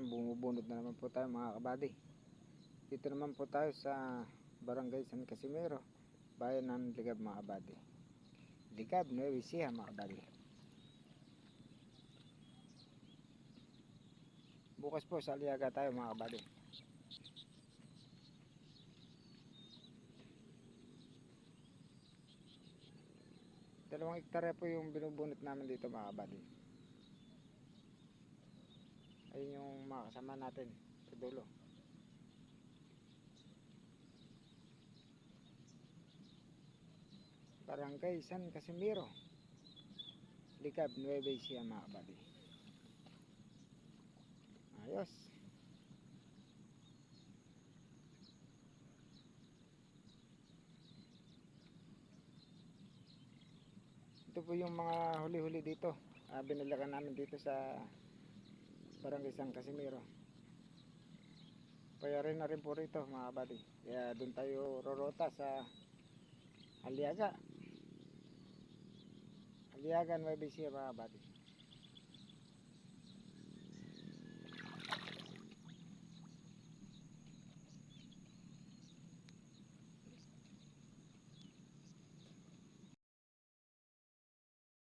Bumubunot na naman po tayo mga kabady. Dito naman po tayo sa Barangay San Casimiro, bayan ng Ligab mga kabady. Ligab, Nueva Ecija mga kabady. Bukas po sa Aliaga tayo mga kabady. Dalawang hektarya po yung binubunot namin dito mga kabady. Ayun yung mga kasama natin sa dulo. Barangay San Casimiro, Ligab, Nueva Ecija mga kabady. Ayos. Ito po yung mga huli-huli dito. Binalakan namin dito sa Barangay San Casimiro. Payarin na rin po rito mga kabady. Kaya doon tayo rorota sa Aliaga. Aliaga, Nueva Ecija mga kabady.